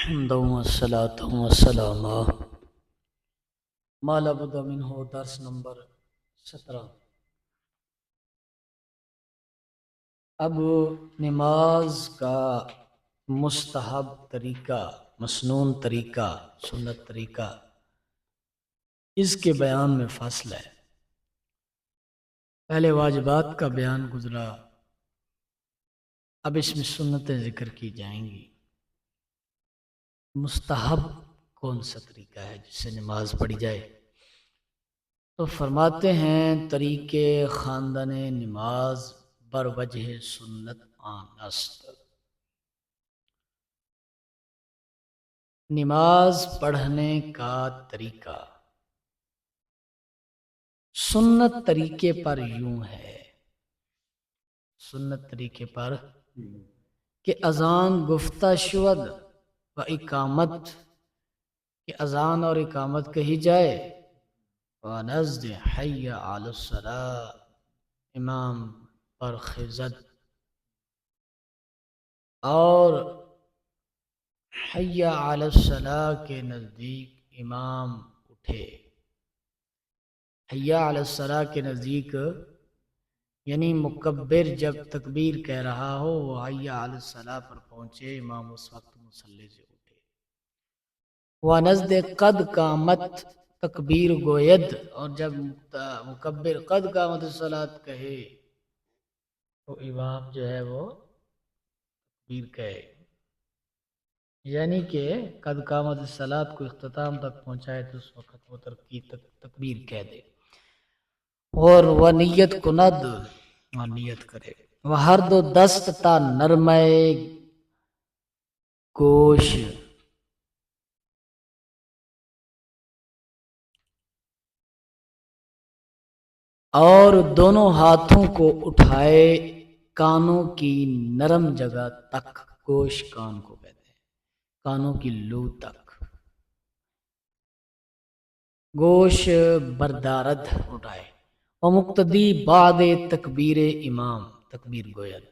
حمدا والصلاة والسلام ما لابد منه درس نمبر 17۔ اب نماز کا مستحب طریقہ، مسنون طریقہ، سنت طریقہ، اس کے بیان میں فصل ہے۔ پہلے واجبات کا بیان گزرا، اب اس میں سنتیں ذکر کی جائیں گی۔ مستحب کون سا طریقہ ہے جس سے نماز پڑھی جائے؟ تو فرماتے ہیں طریقے خواندن نماز بر وجہ سنت آن است۔ نماز پڑھنے کا طریقہ سنت طریقے پر یوں ہے، سنت طریقے پر کہ اذان گفتہ شود و اقامت، کہ اذان اور اقامت کہی جائے، وَنَزْدِ حَيَّ عَلَى الصَّلَاةِ، امام پر خزد، اور حَيَّ عَلَى الصَّلَاةِ کے نزدیک امام اٹھے۔ حَيَّ عَلَى الصَّلَاةِ کے نزدیک یعنی مکبر جب تکبیر کہہ رہا ہو وہ حَيَّ عَلَى الصَّلَاةِ پر پہنچے، امام اس وقت مصلی سے اٹھے۔ وَنَزْدِ قَدْ قَامَتْ، تکبیر گوید، اور جب مکبر قد قامت الصلاۃ کہے تو امام جو ہے وہ تکبیر کہے، یعنی کہ قد قامت الصلاۃ کو اختتام تک پہنچائے تو اس وقت وہ تکبیر کہہ دے، اور وہ نیت کند، اور نیت کرے۔ وہ ہر دو دست تا نرمے گوش، اور دونوں ہاتھوں کو اٹھائے کانوں کی نرم جگہ تک، گوش کان کو کہتے ہیں، کانوں کی لو تک، گوش بردارد اٹھائے۔ اور مقتدی بعد تکبیر امام، تکبیر گوید،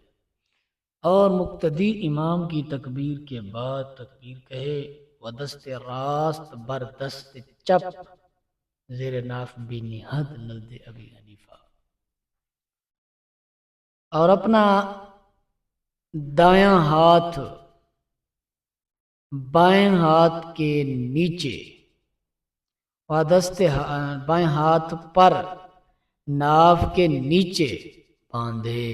اور مقتدی امام کی تکبیر کے بعد تکبیر کہے۔ و دست راست بر دست چپ زیر ناف بھی نہاد نزد ابی حنیفہ، اور اپنا دایاں ہاتھ بائیں ہاتھ کے نیچے، و دست بائیں ہاتھ پر ناف کے نیچے باندھے،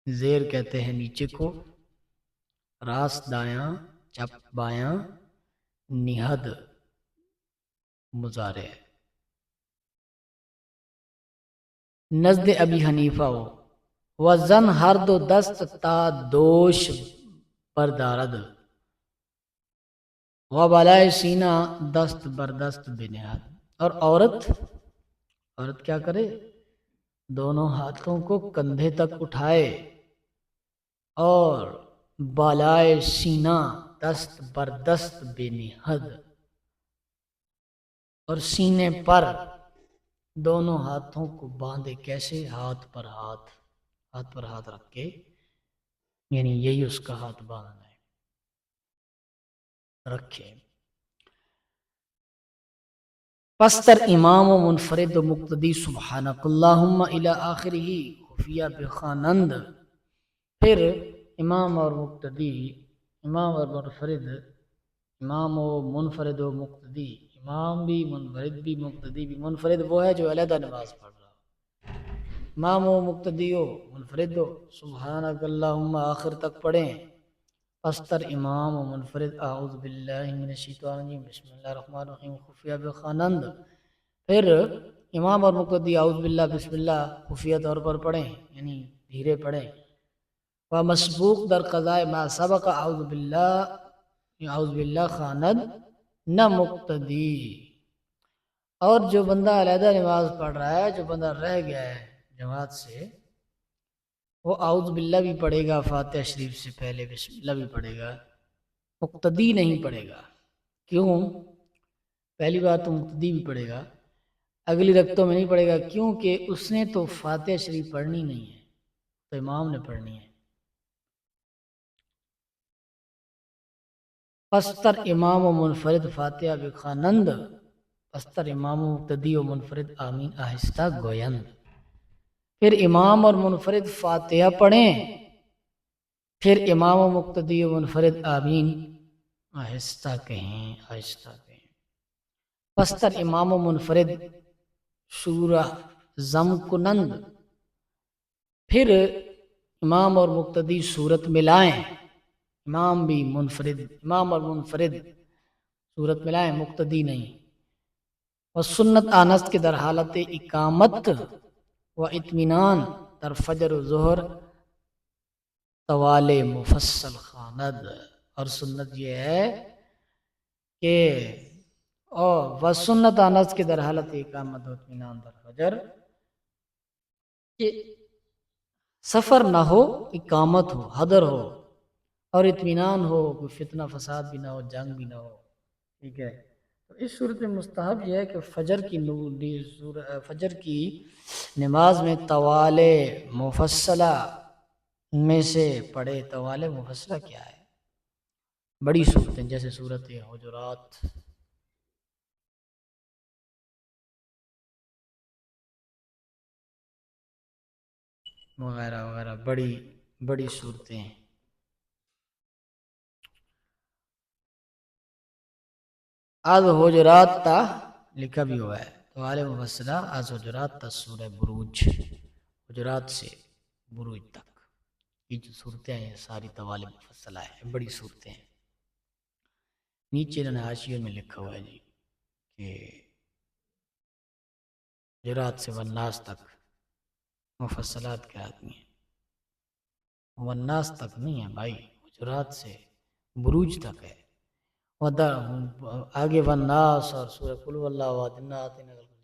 زیر کہتے ہیں نیچے کو، راست دایاں، چپ بایاں، نہاد مضارع ہے۔ نزد ابی حنیفہ ہو، وزن ہر دو دست تا دوش بردارد، و بالائے سینہ دست بردست بنیاد، اور عورت کیا کرے؟ دونوں ہاتھوں کو کندھے تک اٹھائے اور بالائے سینہ دست بردست بنیاد، اور سینے پر دونوں ہاتھوں کو باندھے، کیسے؟ ہاتھ پر ہاتھ رکھ کے، یعنی یہی اس کا ہاتھ باندھنا ہے، رکھے۔ پستر امام و منفرد و مقتدی سبحانک اللہم الی آخرہ خفیہ بخوانند، پھر امام اور مقتدی، امام اور منفرد، امام و منفرد و مقتدی، امام بھی منفرد بھی مقتدی بھی۔ منفرد وہ ہے جو علیحدہ نماز پڑھ رہا ہو، امام و مقتدی ہو، منفرد ہو، سبحانک اللہم آخر تک پڑھیں۔ پستر امام و منفرد اعوذ باللہ من الشیطان الرجیم بسم اللہ الرحمن الرحیم خفیہ بخوانند، پھر امام اور مقتدی اعوذ باللہ بسم اللہ خفیہ طور پر پڑھیں، یعنی دھیرے پڑھیں۔ و مسبوق در قضاء ما سبق اعوذ باللہ خواند نہ مقتدی، اور جو بندہ علیحدہ نماز پڑھ رہا ہے، جو بندہ رہ گیا ہے جماعت سے، وہ اعوذ باللہ بھی پڑھے گا، فاتحہ شریف سے پہلے بسم اللہ بھی پڑھے گا، مقتدی نہیں پڑھے گا۔ کیوں؟ پہلی بات تو مقتدی بھی پڑھے گا، اگلی رکعتوں میں نہیں پڑھے گا، کیونکہ اس نے تو فاتحہ شریف پڑھنی نہیں ہے، تو امام نے پڑھنی ہے۔ پستر امام و منفرد فاتحہ بخوانند، پستر امام و مقتدی و منفرد آمین آہستہ گویند. پھر امام اور منفرد فاتحہ پڑھیں، پھر امام و مقتدی و منفرد آمین آہستہ کہیں، آہستہ کہیں. پستر امام و منفرد سورہ زم کنند، پھر امام اور مقتدی صورت ملائیں، امام اور منفرد صورت ملائیں، مقتدی نہیں. والسنت آنست کے در حالت اقامت و اطمینان در فجر و ظہر طوال مفصل خواند. اور سنت یہ ہے کہ والسنت آنست کے در حالت اقامت و اطمینان در فجر، کہ سفر نہ ہو، اقامت ہو، حضر ہو، اور اطمینان ہو، کوئی فتنہ فساد بھی نہ ہو، جنگ بھی نہ ہو. ٹھیک ہے. تو اس صورت میں مستحب یہ ہے کہ فجر کی نماز میں طوال مفصلہ میں سے پڑھے. طوال مفصلہ کیا ہے؟ بڑی صورتیں جیسے صورت حجرات، وغیرہ وغیرہ، بڑی صورتیں. آج حجرات تا لکھا بھی ہوا ہے طوال مفصلہ، آج حجرات تا سورہ بروج، حجرات سے بروج تک یہ جو صورتیں ہیں ساری طوال مفصلہ ہے، بڑی صورتیں ہیں. نیچے انہوں نے حاشیے میں لکھا ہوا ہے جی کہ حجرات سے والناس تک مفصلات کے آدمی ہیں. والناس تک نہیں ہے بھائی، حجرات سے بروج تک ہے. آگے والناس اور سورہ قل واللہ احد،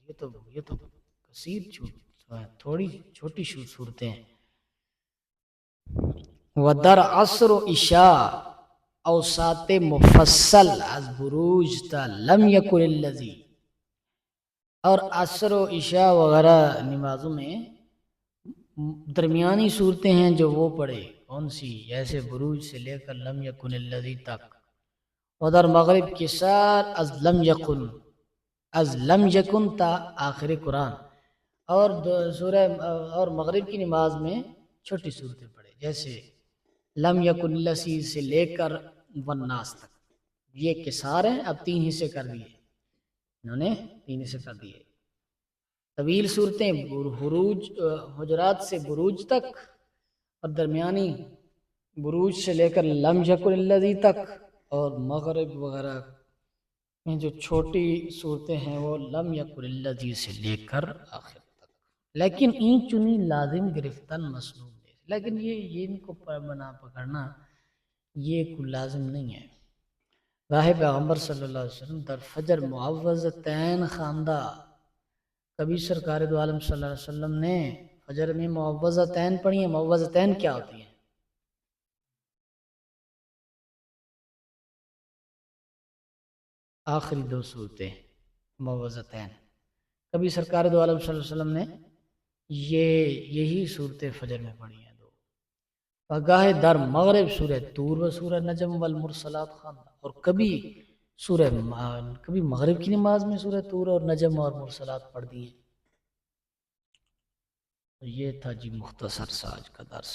یہ تو کثیر تھوڑی چھوٹی صورتیں ہیں. ودر عصر و عشاء اوسات مفصل از بروج تا لم یکن الذی، اور عصر و عشاء وغیرہ نمازوں میں درمیانی صورتیں ہیں جو وہ پڑھے. کون سی؟ جیسے بروج سے لے کر لم یکن الذی تک. ادھر مغرب کے ساتھ از لم یکن تا آخر قرآن. اور اور مغرب کی نماز میں چھوٹی صورتیں پڑھے جیسے لم یکن الذی سے لے کر والناس تک. یہ کسار ہیں، اب 3 حصے کر دیے انہوں نے، 3 حصے کر دیے. طویل صورتیں حجرات سے بروج تک، اور درمیانی بروج سے لے کر لم یکن الذی تک، اور مغرب وغیرہ میں جو چھوٹی صورتیں ہیں وہ لم یکن الذی سے لے کر آخر تک. لیکن این چنی لازم گرفتن مسنون ہے، لیکن یہ ان کو بنا پکڑنا یہ کوئی لازم نہیں ہے. راہ پیغمبر صلی اللہ علیہ وسلم در فجر معوذتین خواندہ. کبھی سرکار دو عالم صلی اللہ علیہ وسلم نے فجر میں معوذتین پڑھی ہیں. معوذتین کیا ہوتی ہیں؟ آخری 2 صورتیں معوذتین. کبھی سرکار دو عالم صلی اللہ علیہ وسلم نے یہی صورتیں فجر میں پڑھی ہیں 2. وگاہ در مغرب سورہ طور و سورہ نجم والمرسلات خواندہ. اور کبھی مغرب کی نماز میں سورہ طور اور نجم اور مرسلات پڑھ دی ہیں. یہ تھا جی مختصر سا آج کا درس.